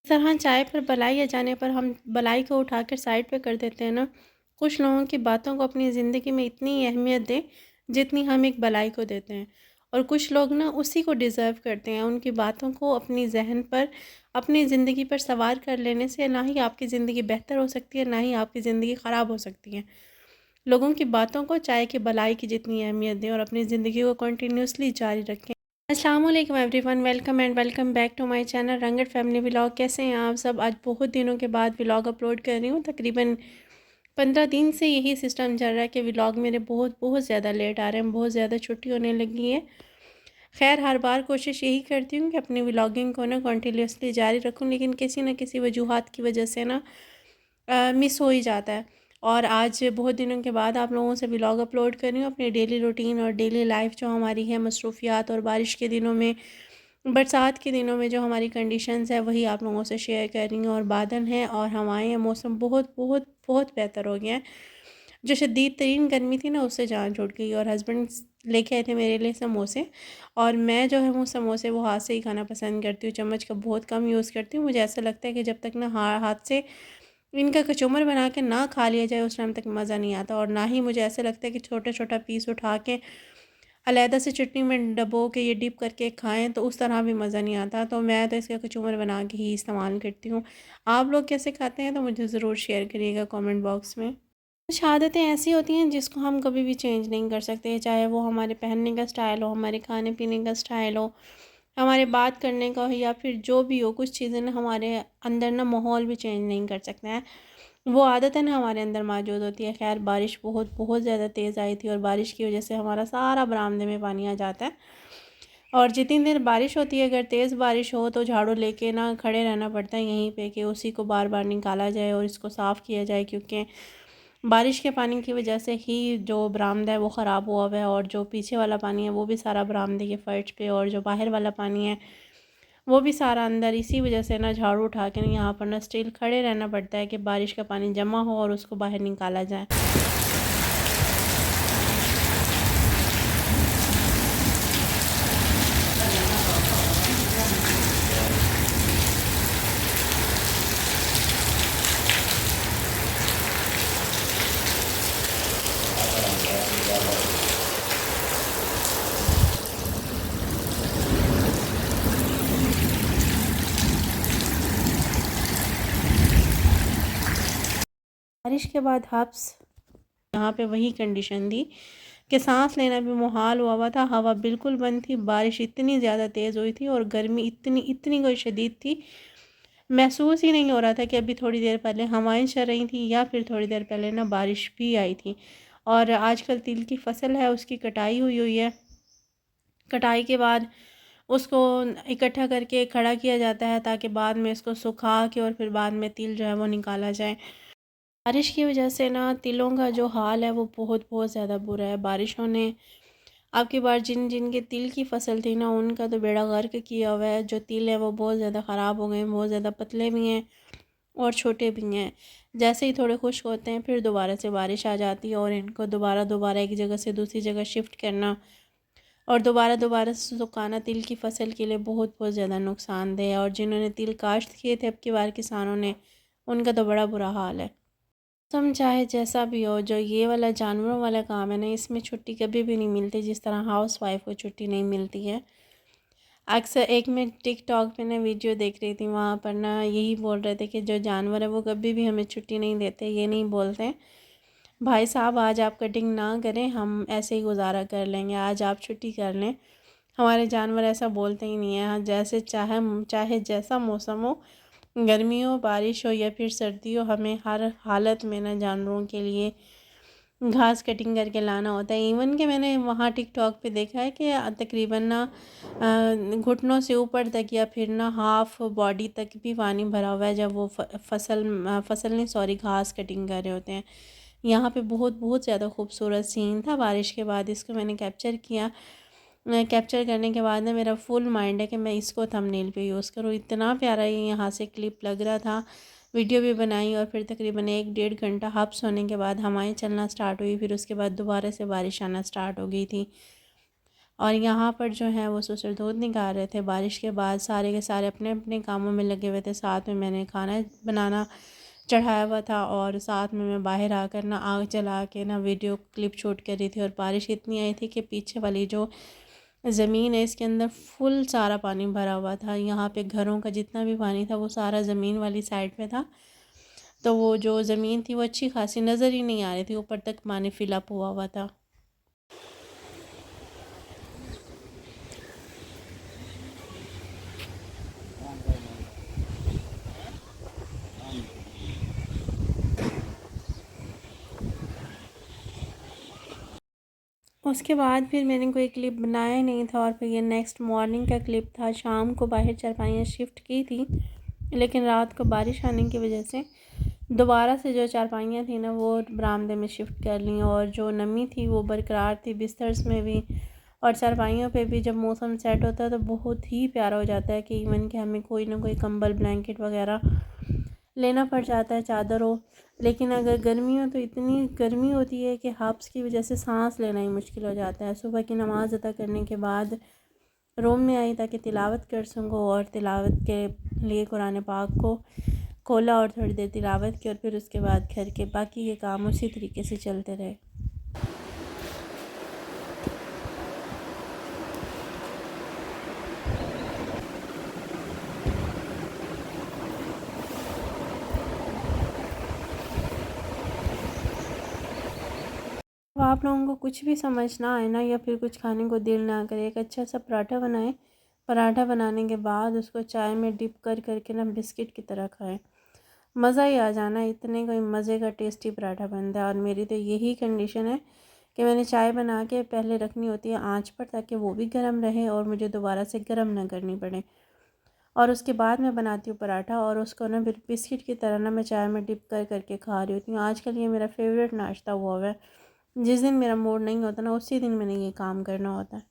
तरह चाय पर बलाई आ जाने पर हम बलाई को उठाकर साइड पे कर देते हैं ना। कुछ लोगों की बातों को अपनी ज़िंदगी में इतनी अहमियत दें जितनी हम एक बलाई को देते हैं। और कुछ लोग ना उसी को डिज़र्व करते हैं। उनकी बातों को अपनी ज़हन पर, अपनी ज़िंदगी पर सवार कर लेने से ना ही आपकी ज़िंदगी बेहतर हो सकती है, ना ही आपकी ज़िंदगी ख़राब हो सकती है। लोगों की बातों को चाय की बलाई की जितनी अहमियत दें और अपनी ज़िंदगी को कंटिन्यूअसली जारी रखें। अस्सलाम वालेकुम everyone, welcome and welcome back to my channel Rangat family vlog. कैसे हैं आप सब? आज बहुत दिनों के बाद व्लॉग अपलोड कर रही हूँ। तकरीबन 15 दिन से यही सिस्टम चल रहा है कि व्लॉग मेरे बहुत बहुत ज़्यादा लेट आ रहे हैं, बहुत ज़्यादा छुट्टी होने लगी है। खैर, हर बार कोशिश यही करती हूँ कि अपनी व्लॉगिंग को ना कंटिन्यूअसली जारी रखूँ, लेकिन किसी न किसी वजूहात की वजह से ना मिस हो ही जाता है। और आज बहुत दिनों के बाद आप लोगों से व्लॉग अपलोड कर रही हूँ। अपनी डेली रूटीन और डेली लाइफ जो हमारी है, मसरूफ़ियात और बारिश के दिनों में, बरसात के दिनों में जो हमारी कंडीशंस है वही आप लोगों से शेयर कर रही हूँ। और बादल हैं और हवाएं हैं, मौसम बहुत बहुत बहुत बेहतर हो गया है। जो शदीद तरीन गर्मी थी ना, उससे जान छूट गई। और हस्बैंड लेके आए थे मेरे लिए समोसे, और मैं जो है वो समोसे वो हाथ से ही खाना पसंद करती हूँ। चम्मच का बहुत कम यूज़ करती हूँ। मुझे ऐसा लगता है कि जब तक ना हाथ से इनका कचूमर बना के ना खा लिया जाए उस टाइम तक मज़ा नहीं आता। और ना ही मुझे ऐसा लगता है कि छोटा छोटा पीस उठा के अलहदा से चटनी में डबो के ये डिप करके खाएं तो उस तरह भी मज़ा नहीं आता। तो मैं तो इसका कचूमर बना के ही इस्तेमाल करती हूँ। आप लोग कैसे खाते हैं तो मुझे ज़रूर शेयर करिएगा कमेंट बॉक्स में। कुछ आदतें ऐसी होती हैं जिसको हम कभी भी चेंज नहीं कर सकते, चाहे वो हमारे पहनने का स्टाइल हो, हमारे खाने पीने का स्टाइल हो, हमारे बात करने का हो, या फिर जो भी हो। कुछ चीज़ें ना हमारे अंदर ना माहौल भी चेंज नहीं कर सकते हैं, वो आदतें ना हमारे अंदर मौजूद होती है। खैर, बारिश बहुत बहुत ज़्यादा तेज़ आई थी और बारिश की वजह से हमारा सारा बरामदे में पानी आ जाता है। और जितनी देर बारिश होती है, अगर तेज़ बारिश हो तो झाड़ू लेके ना खड़े रहना पड़ता है यहीं पे कि उसी को बार बार निकाला जाए और इसको साफ़ किया जाए, क्योंकि बारिश के पानी की वजह से ही जो बरामदा है वो ख़राब हुआ हुआ है। और जो पीछे वाला पानी है वो भी सारा बरामदे के फ़र्श पे, और जो बाहर वाला पानी है वो भी सारा अंदर। इसी वजह से ना झाड़ू उठा के ना यहाँ पर ना स्टिल खड़े रहना पड़ता है कि बारिश का पानी जमा हो और उसको बाहर निकाला जाए। बारिश के बाद हब्स यहाँ पे वही कंडीशन थी कि सांस लेना भी मुहाल हुआ हुआ था। हवा बिल्कुल बंद थी, बारिश इतनी ज़्यादा तेज़ हुई थी और गर्मी इतनी इतनी कोई शदीद थी, महसूस ही नहीं हो रहा था कि अभी थोड़ी देर पहले हवाएं चल रही थी या फिर थोड़ी देर पहले ना बारिश भी आई थी। और आजकल तिल की फसल है, उसकी कटाई हुई हुई है। कटाई के बाद उसको इकट्ठा करके खड़ा किया जाता है ताकि बाद में इसको सुखा के और फिर बाद में तिल जो है वो निकाला जाए। बारिश की वजह से ना तिलों का जो हाल है वो बहुत बहुत ज़्यादा बुरा है। बारिशों ने अब की बार जिन जिन के तिल की फसल थी ना, उनका तो बेड़ा गर्क किया हुआ है। जो तिल है वो बहुत ज़्यादा ख़राब हो गए हैं, बहुत ज़्यादा पतले भी हैं और छोटे भी हैं। जैसे ही थोड़े खुश्क होते हैं फिर दोबारा से बारिश आ जाती है और इनको दोबारा दोबारा एक जगह से दूसरी जगह शिफ्ट करना और दोबारा दोबारा से सुखाना तिल की फसल के लिए बहुत बहुत ज़्यादा नुकसानदेह है। और जिन्होंने तिल काश्त किए थे अब की बार किसानों ने, उनका तो बड़ा बुरा हाल है। मौसम चाहे जैसा भी हो, जो ये वाला जानवरों वाला काम है ना, इसमें छुट्टी कभी भी नहीं मिलती जिस तरह हाउस वाइफ को छुट्टी नहीं मिलती है। अक्सर एक मैं टिकटॉक पे ना वीडियो देख रही थी, वहाँ पर ना यही बोल रहे थे कि जो जानवर है वो कभी भी हमें छुट्टी नहीं देते। ये नहीं बोलते भाई साहब आज आप कटिंग ना करें, हम ऐसे ही गुजारा कर लेंगे, आज आप छुट्टी कर लें। हमारे जानवर ऐसा बोलते ही नहीं है। हाँ, जैसे चाहे चाहे जैसा मौसम हो, गर्मी हो, बारिश हो या फिर सर्दी हो, हमें हर हालत में ना जानवरों के लिए घास कटिंग करके लाना होता है। इवन कि मैंने वहाँ टिकटॉक पे देखा है कि तकरीबन ना घुटनों से ऊपर तक या फिर ना हाफ बॉडी तक भी पानी भरा हुआ है जब वो फसल नहीं, सॉरी, घास कटिंग कर रहे होते हैं। यहाँ पे बहुत बहुत ज़्यादा खूबसूरत सीन था बारिश के बाद। इसको मैंने कैप्चर किया। कैप्चर करने के बाद ना मेरा फुल माइंड है कि मैं इसको थंबनेल पे यूज़ करूँ। इतना प्यारा ये यहाँ से क्लिप लग रहा था। वीडियो भी बनाई और फिर तकरीबन 1 डेढ़ घंटा हब्स होने के बाद हवाएं चलना स्टार्ट हुई। फिर उसके बाद दोबारा से बारिश आना स्टार्ट हो गई थी। और यहाँ पर जो है वो ससुर दूध निकाल रहे थे। बारिश के बाद सारे के सारे अपने अपने कामों में लगे हुए थे। साथ में मैंने खाना बनाना चढ़ाया हुआ था और साथ में मैं बाहर आकर ना आग जला के ना वीडियो क्लिप शूट कर रही थी। और बारिश इतनी आई थी कि पीछे वाली जो ज़मीन है इसके अंदर फुल सारा पानी भरा हुआ था। यहाँ पे घरों का जितना भी पानी था वो सारा ज़मीन वाली साइड पे था। तो वो जो ज़मीन थी वो अच्छी खासी नज़र ही नहीं आ रही थी, ऊपर तक पानी फिलअप हुआ हुआ था। उसके बाद फिर मैंने कोई क्लिप बनाया ही नहीं था। और फिर ये नेक्स्ट मॉर्निंग का क्लिप था। शाम को बाहर चारपाइयाँ शिफ्ट की थी, लेकिन रात को बारिश आने की वजह से दोबारा से जो चारपाइयाँ थी ना वो बरामदे में शिफ्ट कर ली। और जो नमी थी वो बरकरार थी बिस्तर्स में भी और चारपाइयों पे भी। जब मौसम सेट होता है तो बहुत ही प्यारा हो जाता है कि इवन कि हमें कोई ना कोई कंबल ब्लैंकेट वगैरह लेना पड़ जाता है, चादर हो। लेकिन अगर गर्मी हो तो इतनी गर्मी होती है कि हब्स की वजह से सांस लेना ही मुश्किल हो जाता है। सुबह की नमाज़ अदा करने के बाद रूम में आई ताकि तिलावत कर सकूँ, और तिलावत के लिए कुरान पाक को खोला और थोड़ी देर तिलावत की। और फिर उसके बाद घर के बाकी के काम उसी तरीके से चलते रहे। अब आप लोगों को कुछ भी समझ ना आए ना, या फिर कुछ खाने को दिल ना करे, एक अच्छा सा पराठा बनाएं। पराठा बनाने के बाद उसको चाय में डिप कर करके ना बिस्किट की तरह खाएं, मज़ा ही आ जाना। इतने कोई मज़े का टेस्टी पराठा बनता है। और मेरी तो यही कंडीशन है कि मैंने चाय बना के पहले रखनी होती है आंच पर, ताकि वो भी गर्म रहे और मुझे दोबारा से गर्म ना करनी पड़े। और उसके बाद मैं बनाती हूँ पराठा, और उसको ना फिर बिस्किट की तरह ना मैं चाय में डिप कर करके खा रही होती हूँ। आजकल ये मेरा फेवरेट नाश्ता हुआ है। जिस दिन मेरा मूड नहीं होता ना उसी दिन मैंने ये काम करना होता है।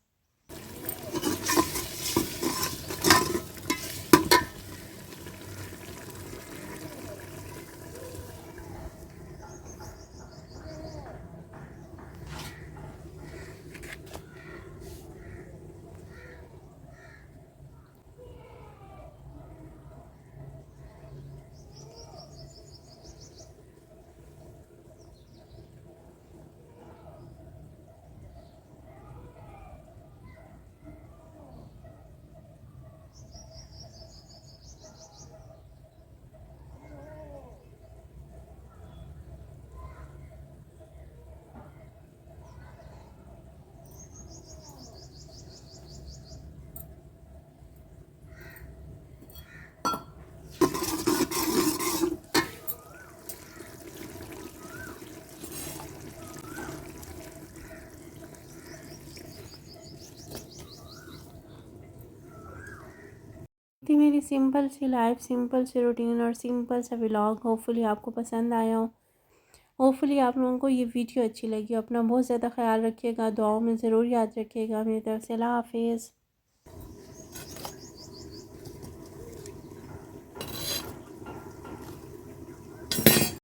थी मेरी सिंपल सी लाइफ, सिंपल सी रूटीन और सिंपल सा व्लॉग। होपफुली आपको पसंद आया हो। होपफुली आप लोगों को ये वीडियो अच्छी लगी। अपना बहुत ज़्यादा ख्याल रखिएगा, दुआओं में ज़रूर याद रखिएगा। मेरी तरफ से अल्लाह हाफिज़।